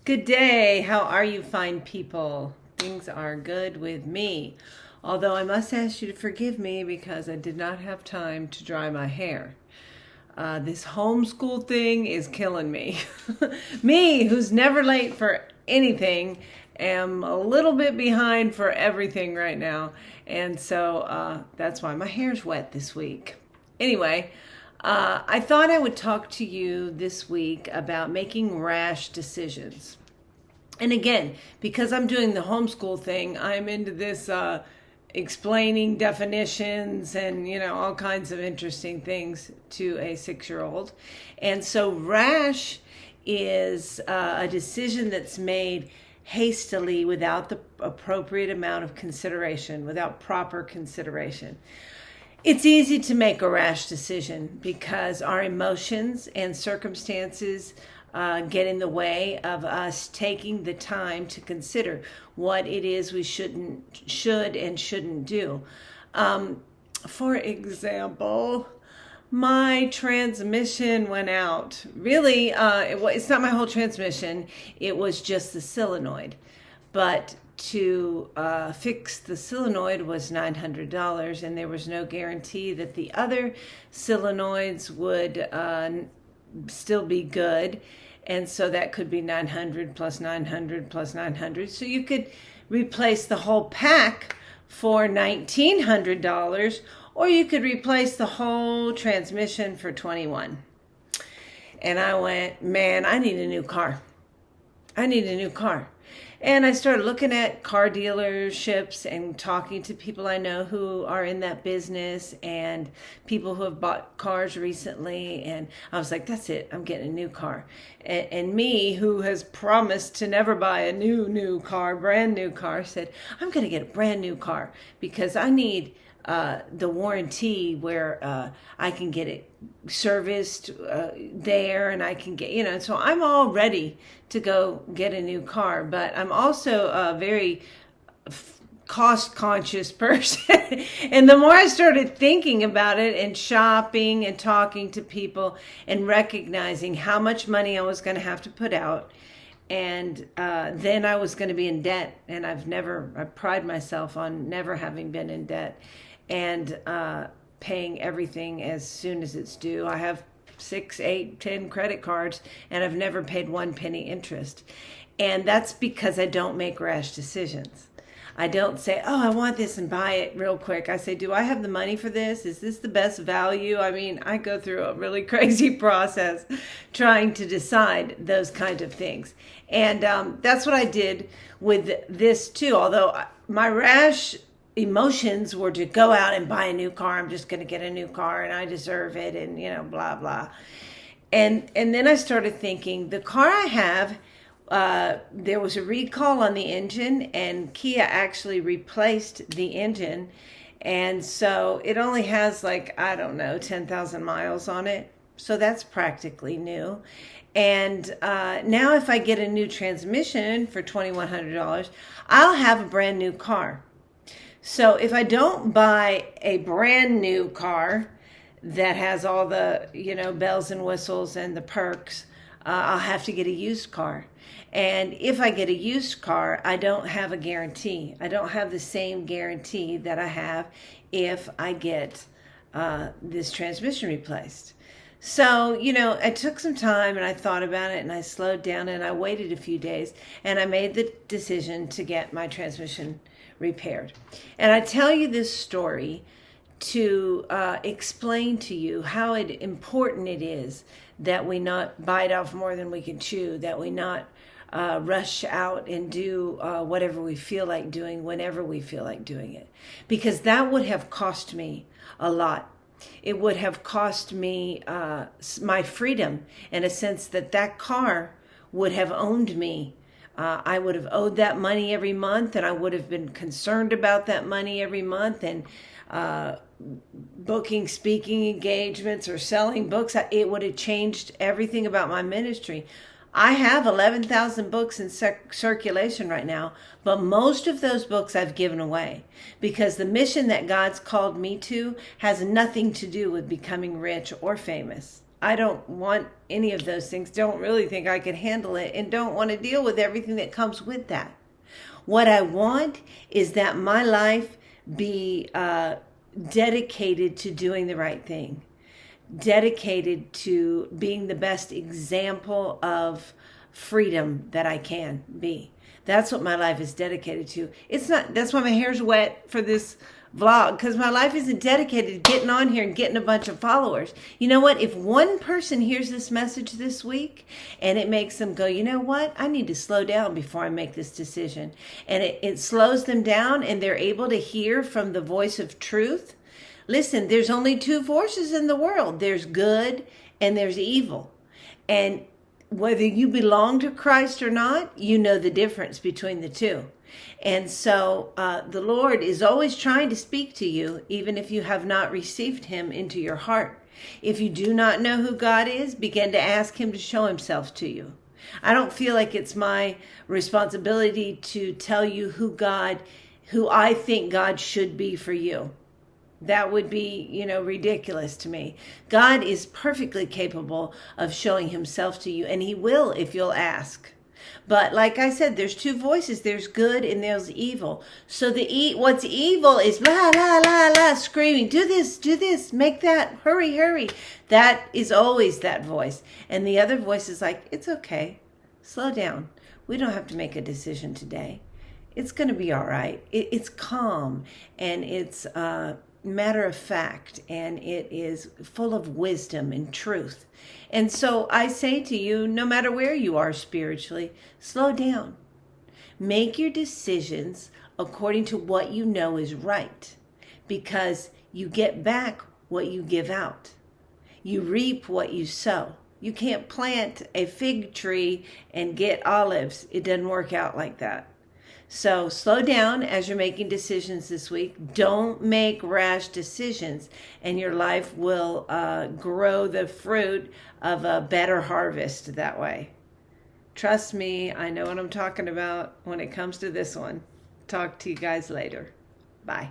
Good day. How are you, fine people? Things are good with me. Although I must ask you to forgive me because I did not have time to dry my hair. This homeschool thing is killing me. Me, who's never late for anything, am a little bit behind for everything right now. And so that's why my hair's wet this week. Anyway, I thought I would talk to you this week about making rash decisions. And again, because I'm doing the homeschool thing, I'm into this explaining definitions and, all kinds of interesting things to a 6-year-old. And so rash is a decision that's made hastily without the appropriate amount of consideration, without proper consideration. It's easy to make a rash decision because our emotions and circumstances get in the way of us taking the time to consider what it is we should and shouldn't do. For example, my transmission went out. Really, it's not my whole transmission. It was just the solenoid. But to fix the solenoid was $900, and there was no guarantee that the other solenoids would still be good. And so that could be 900 plus 900 plus 900. So you could replace the whole pack for $1,900, or you could replace the whole transmission for $21. And I went, man, I need a new car. I need a new car. And I started looking at car dealerships and talking to people I know who are in that business and people who have bought cars recently. And I was like, that's it. I'm getting a new car. And me, who has promised to never buy a new car, brand new car, said, I'm going to get a brand new car because I need the warranty where I can get it serviced there, and I can get, so I'm all ready to go get a new car, but I'm also a very cost conscious person. And the more I started thinking about it and shopping and talking to people and recognizing how much money I was going to have to put out, and then I was going to be in debt. And I pride myself on never having been in debt and paying everything as soon as it's due. I have 6, 8, 10 credit cards, and I've never paid 1 penny interest. And that's because I don't make rash decisions. I don't say, oh, I want this and buy it real quick. I say, do I have the money for this? Is this the best value? I mean, I go through a really crazy process trying to decide those kind of things. And that's what I did with this too. Although my rash emotions were to go out and buy a new car. I'm just going to get a new car and I deserve it, and blah blah. And then I started thinking, the car I have, there was a recall on the engine, and Kia actually replaced the engine, and so it only has 10,000 miles on it. So that's practically new. And now if I get a new transmission for $2,100, I'll have a brand new car. So if I don't buy a brand new car that has all the, bells and whistles and the perks, I'll have to get a used car. And if I get a used car, I don't have a guarantee. I don't have the same guarantee that I have if I get this transmission replaced. So, I took some time and I thought about it, and I slowed down and I waited a few days, and I made the decision to get my transmission repaired. And I tell you this story to explain to you how important it is that we not bite off more than we can chew, that we not rush out and do whatever we feel like doing whenever we feel like doing it. Because that would have cost me a lot. It would have cost me my freedom, in a sense that car would have owned me. I would have owed that money every month, and I would have been concerned about that money every month, and booking speaking engagements or selling books. It would have changed everything about my ministry. I have 11,000 books in circulation right now, but most of those books I've given away because the mission that God's called me to has nothing to do with becoming rich or famous. I don't want any of those things. Don't really think I could handle it and don't want to deal with everything that comes with that. What I want is that my life be dedicated to doing the right thing, dedicated to being the best example of freedom that I can be. That's what my life is dedicated to. It's not, that's why my hair's wet for this vlog, because my life isn't dedicated to getting on here and getting a bunch of followers. You know what? If one person hears this message this week and it makes them go, you know what? I need to slow down before I make this decision. And it slows them down and they're able to hear from the voice of truth. Listen, there's only two forces in the world. There's good and there's evil. And whether you belong to Christ or not, you know the difference between the two. And so the Lord is always trying to speak to you, even if you have not received him into your heart. If you do not know who God is, begin to ask him to show himself to you. I don't feel like it's my responsibility to tell you who I think God should be for you. That would be, ridiculous to me. God is perfectly capable of showing himself to you, and he will if you'll ask. But like I said, there's two voices. There's good and there's evil. So what's evil is blah, blah, blah, blah, screaming, do this, make that, hurry, hurry. That is always that voice. And the other voice is like, it's okay. Slow down. We don't have to make a decision today. It's going to be all right. It's calm and it's matter of fact, and it is full of wisdom and truth. And so I say to you, no matter where you are spiritually, slow down. Make your decisions according to what you know is right, because you get back what you give out. You reap what you sow. You can't plant a fig tree and get olives. It doesn't work out like that. So slow down as you're making decisions this week. Don't make rash decisions, and your life will grow the fruit of a better harvest that way. Trust me, I know what I'm talking about when it comes to this one. Talk to you guys later. Bye.